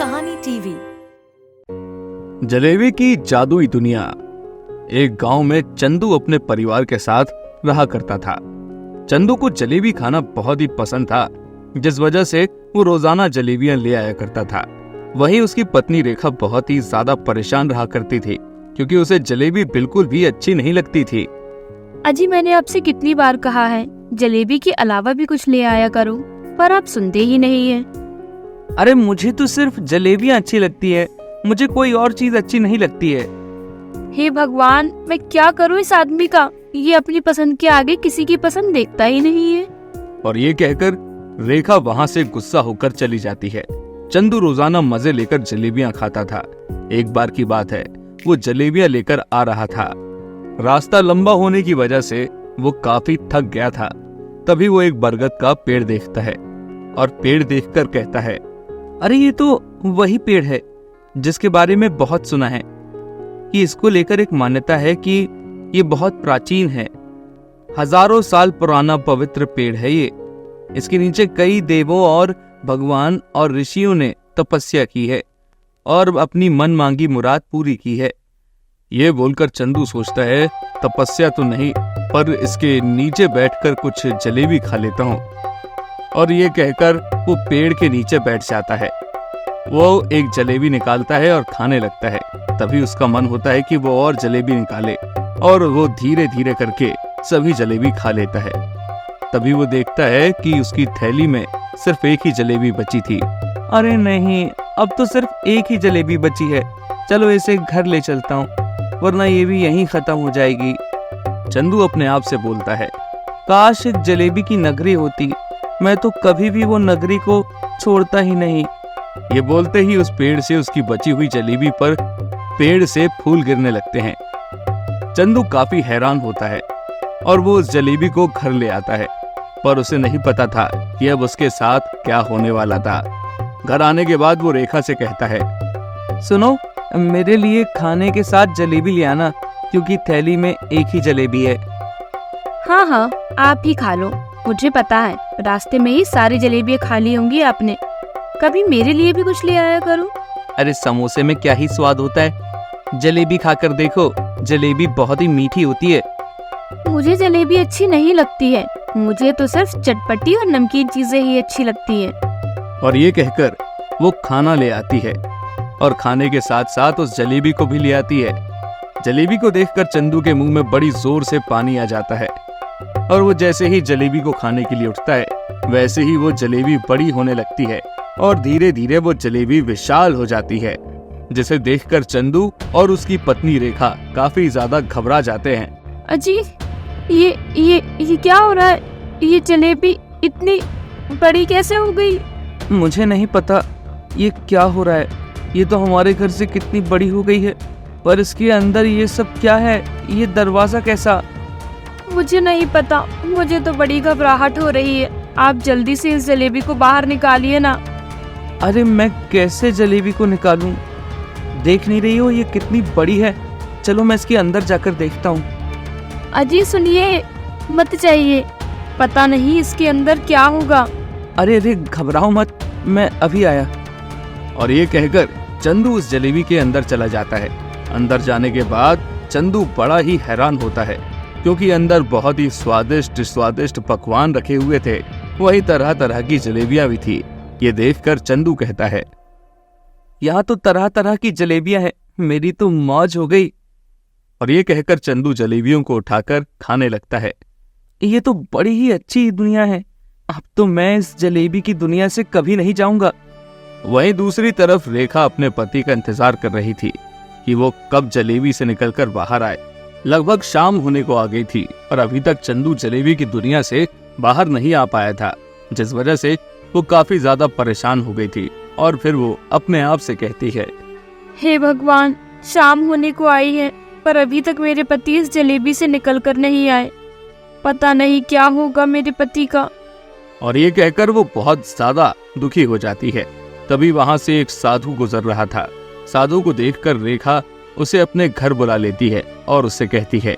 कहानी टीवी। जलेबी की जादुई दुनिया। एक गांव में चंदू अपने परिवार के साथ रहा करता था। चंदू को जलेबी खाना बहुत ही पसंद था, जिस वजह से वो रोजाना जलेबियां ले आया करता था। वहीं उसकी पत्नी रेखा बहुत ही ज्यादा परेशान रहा करती थी, क्योंकि उसे जलेबी बिल्कुल भी अच्छी नहीं लगती थी। अजी, मैंने आपसे कितनी बार कहा है जलेबी के अलावा भी कुछ ले आया करो, पर आप सुनते ही नहीं हैं। अरे मुझे तो सिर्फ जलेबियां अच्छी लगती है, मुझे कोई और चीज अच्छी नहीं लगती है। हे भगवान, मैं क्या करूं इस आदमी का, ये अपनी पसंद के आगे किसी की पसंद देखता ही नहीं है। और ये कहकर रेखा वहाँ से गुस्सा होकर चली जाती है। चंदू रोजाना मजे लेकर जलेबियां खाता था। एक बार की बात है, वो जलेबियां लेकर आ रहा था। रास्ता लंबा होने की वजह से वो काफी थक गया था। तभी वो एक बरगद का पेड़ देखता है और पेड़ देखकर कहता है, अरे ये तो वही पेड़ है जिसके बारे में बहुत सुना है कि इसको लेकर एक मान्यता है कि ये बहुत प्राचीन है। हजारों साल पुराना पवित्र पेड़ है ये। इसके नीचे कई देवों और भगवान और ऋषियों ने तपस्या की है और अपनी मन मांगी मुराद पूरी की है। ये बोलकर चंदू सोचता है, तपस्या तो नहीं, पर इसके नीचे बैठकर कुछ जलेबी खा लेता हूँ। और ये कहकर वो पेड़ के नीचे बैठ जाता है। वो एक जलेबी निकालता है और खाने लगता है। तभी उसका मन होता है कि वो और जलेबी निकाले, और वो धीरे धीरे करके सभी जलेबी खा लेता है। तभी वो देखता है कि उसकी थैली में सिर्फ एक ही जलेबी बची थी। अरे नहीं, अब तो सिर्फ एक ही जलेबी बची है, चलो इसे घर ले चलता हूँ, वरना ये भी यहीं खत्म हो जाएगी। चंदू अपने आप से बोलता है, काश एक जलेबी की नगरी होती, मैं तो कभी भी वो नगरी को छोड़ता ही नहीं। ये बोलते ही उस पेड़ से उसकी बची हुई जलेबी पर पेड़ से फूल गिरने लगते हैं। चंदू काफी हैरान होता है और वो उस जलेबी को घर ले आता है, पर उसे नहीं पता था कि अब उसके साथ क्या होने वाला था। घर आने के बाद वो रेखा से कहता है, सुनो, मेरे लिए खाने के साथ जलेबी ले आना, क्योंकि थैली में एक ही जलेबी है। हाँ हाँ, आप ही खा लो, मुझे पता है रास्ते में ही सारी जलेबियां खा ली होंगी आपने। कभी मेरे लिए भी कुछ ले आया करो। अरे समोसे में क्या ही स्वाद होता है, जलेबी खाकर देखो, जलेबी बहुत ही मीठी होती है। मुझे जलेबी अच्छी नहीं लगती है, मुझे तो सिर्फ चटपटी और नमकीन चीजें ही अच्छी लगती हैं। और ये कहकर वो खाना ले आती है और खाने के साथ साथ उस जलेबी को भी ले आती है। जलेबी को देखकर चंदू के मुंह में बड़ी जोर से पानी आ जाता है, और वो जैसे ही जलेबी को खाने के लिए उठता है, वैसे ही वो जलेबी बड़ी होने लगती है और धीरे धीरे वो जलेबी विशाल हो जाती है, जिसे देखकर चंदू और उसकी पत्नी रेखा काफी ज्यादा घबरा जाते हैं। अजी, ये क्या हो रहा है? ये जलेबी इतनी बड़ी कैसे हो गई? मुझे नहीं पता ये क्या हो रहा है, ये तो हमारे घर से कितनी बड़ी हो गई है, पर इसके अंदर ये सब क्या है? ये दरवाजा कैसा? मुझे नहीं पता, मुझे तो बड़ी घबराहट हो रही है। आप जल्दी से इस जलेबी को बाहर निकालिए ना। अरे मैं कैसे जलेबी को निकालूं? देख नहीं रही हो ये कितनी बड़ी है? चलो मैं इसके अंदर जाकर देखता हूँ। अजी सुनिए, मत जाइए, पता नहीं इसके अंदर क्या होगा। अरे अरे घबराओ मत, मैं अभी आया। और ये कहकर चंदू उस जलेबी के अंदर चला जाता है। अंदर जाने के बाद चंदू बड़ा ही हैरान होता है, क्योंकि अंदर बहुत ही स्वादिष्ट पकवान रखे हुए थे। वही तरह तरह की जलेबियां भी थी। ये देखकर चंदू कहता है, यहाँ तो तरह तरह की जलेबियां हैं, मेरी तो मौज हो गई। और ये कहकर चंदू जलेबियों को उठाकर खाने लगता है। ये तो बड़ी ही अच्छी दुनिया है, अब तो मैं इस जलेबी की दुनिया से कभी नहीं जाऊंगा। वहीं दूसरी तरफ रेखा अपने पति का इंतजार कर रही थी कि वो कब जलेबी से निकलकर बाहर आए। लगभग शाम होने को आ गई थी और अभी तक चंदू जलेबी की दुनिया से बाहर नहीं आ पाया था, जिस वजह से वो काफी ज्यादा परेशान हो गई थी। और फिर वो अपने आप से कहती है, हे भगवान, शाम होने को आई है, पर अभी तक मेरे पति इस जलेबी से निकल कर नहीं आए। पता नहीं क्या होगा मेरे पति का। और ये कहकर वो बहुत ज्यादा दुखी हो जाती है। तभी वहां से एक साधु गुजर रहा था। साधु को देखकर रेखा उसे अपने घर बुला लेती है और उससे कहती है,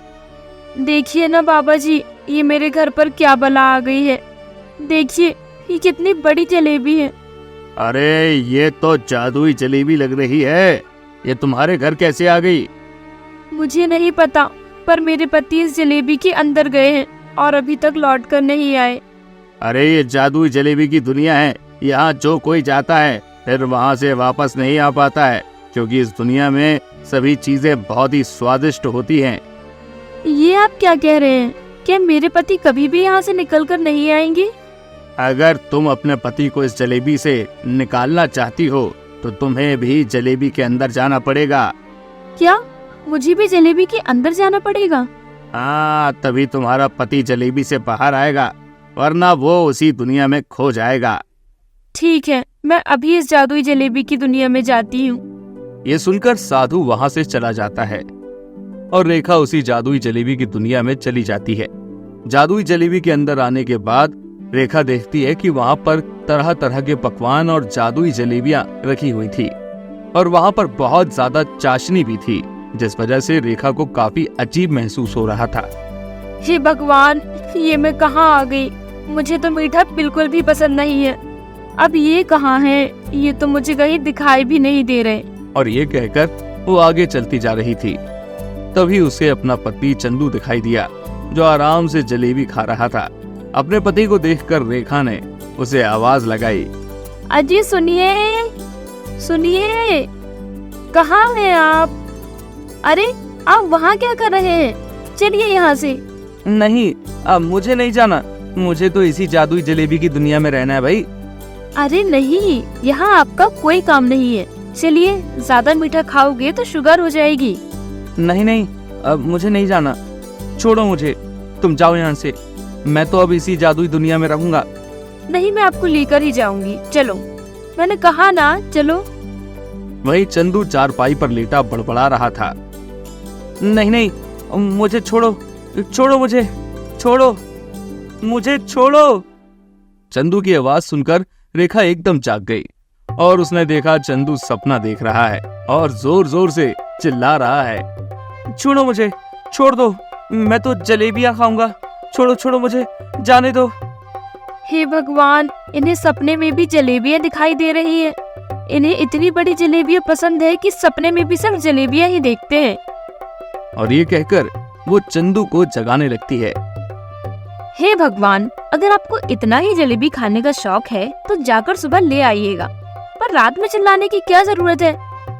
देखिए ना बाबा जी, ये मेरे घर पर क्या बला आ गई है। देखिए ये कितनी बड़ी जलेबी है। अरे ये तो जादुई जलेबी लग रही है, ये तुम्हारे घर कैसे आ गई? मुझे नहीं पता, पर मेरे पति इस जलेबी के अंदर गए हैं और अभी तक लौट कर नहीं आए। अरे ये जादुई जलेबी की दुनिया है, यहाँ जो कोई जाता है फिर वहाँ से वापस नहीं आ पाता है, क्योंकि इस दुनिया में सभी चीजें बहुत ही स्वादिष्ट होती हैं। ये आप क्या कह रहे हैं? क्या मेरे पति कभी भी यहाँ से निकल कर नहीं आएंगे? अगर तुम अपने पति को इस जलेबी से निकालना चाहती हो तो तुम्हें भी जलेबी के अंदर जाना पड़ेगा। क्या मुझे भी जलेबी के अंदर जाना पड़ेगा? हाँ, तभी तुम्हारा पति जलेबी से बाहर आएगा, वरना वो उसी दुनिया में खो जाएगा। ठीक है, मैं अभी इस जादुई जलेबी की दुनिया में जाती हूँ। ये सुनकर साधु वहाँ से चला जाता है और रेखा उसी जादुई जलेबी की दुनिया में चली जाती है। जादुई जलेबी के अंदर आने के बाद रेखा देखती है कि वहाँ पर तरह तरह के पकवान और जादुई जलेबियां रखी हुई थी और वहाँ पर बहुत ज्यादा चाशनी भी थी, जिस वजह से रेखा को काफी अजीब महसूस हो रहा था। हे भगवान, ये मैं कहाँ आ गई? मुझे तो मीठा बिल्कुल भी पसंद नहीं है। अब ये कहाँ है? ये तो मुझे कहीं दिखाई भी नहीं दे रहे। और ये कहकर वो आगे चलती जा रही थी। तभी उसे अपना पति चंदू दिखाई दिया, जो आराम से जलेबी खा रहा था। अपने पति को देखकर रेखा ने उसे आवाज लगाई, अजी सुनिए, सुनिए, कहाँ हैं आप? अरे आप वहाँ क्या कर रहे हैं? चलिए यहाँ से। नहीं, अब मुझे नहीं जाना, मुझे तो इसी जादुई जलेबी की दुनिया में रहना है भाई। अरे नहीं, यहाँ आपका कोई काम नहीं है। चलिए, ज्यादा मीठा खाओगे तो शुगर हो जाएगी। नहीं नहीं, अब मुझे नहीं जाना, छोड़ो मुझे, तुम जाओ यहाँ से। मैं तो अब इसी जादुई दुनिया में रहूंगा। नहीं, मैं आपको लेकर ही जाऊंगी। चलो, मैंने कहा ना, चलो। वही चंदू चारपाई पर लेटा बड़बड़ा रहा था। नहीं नहीं, मुझे छोड़ो, छोड़ो मुझे, छोड़ो मुझे, छोड़ो। चंदू की आवाज सुनकर रेखा एकदम जाग गई और उसने देखा चंदू सपना देख रहा है और जोर जोर से चिल्ला रहा है, छोड़ो मुझे, छोड़ दो, मैं तो जलेबियां खाऊंगा, छोड़ो छोड़ो मुझे, जाने दो। हे भगवान, इन्हें सपने में भी जलेबियां दिखाई दे रही है। इन्हें इतनी बड़ी जलेबियां पसंद है कि सपने में भी सिर्फ जलेबियां ही देखते हैं। और ये कहकर वो चंदू को जगाने लगती है। हे भगवान, अगर आपको इतना ही जलेबी खाने का शौक है तो जाकर सुबह ले आइएगा, पर रात में चिल्लाने की क्या जरूरत है?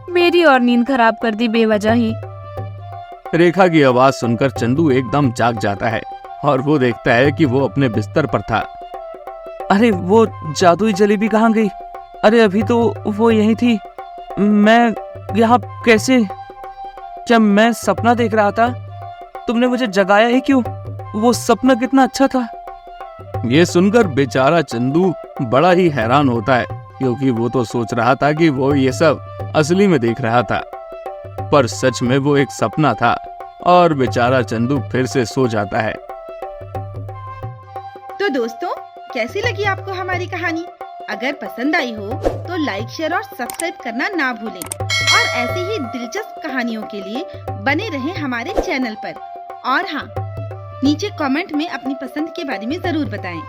मेरी और नींद खराब कर दी बेवजह ही। रेखा की आवाज सुनकर चंदू एकदम जाग जाता है और वो देखता है कि वो अपने बिस्तर पर था। अरे वो जादुई जलेबी कहाँ गई? अरे अभी तो वो यही थी, मैं यहाँ कैसे? क्या मैं सपना देख रहा था? तुमने मुझे जगाया ही क्यों? वो सपना कितना अच्छा था। ये सुनकर बेचारा चंदू बड़ा ही हैरान होता है, क्योंकि वो तो सोच रहा था कि वो ये सब असली में देख रहा था, पर सच में वो एक सपना था। और बेचारा चंदू फिर से सो जाता है। तो दोस्तों, कैसी लगी आपको हमारी कहानी? अगर पसंद आई हो तो लाइक, शेयर और सब्सक्राइब करना ना भूलें और ऐसी ही दिलचस्प कहानियों के लिए बने रहें हमारे चैनल पर। और हाँ, नीचे कमेंट में अपनी पसंद के बारे में जरूर बताएं।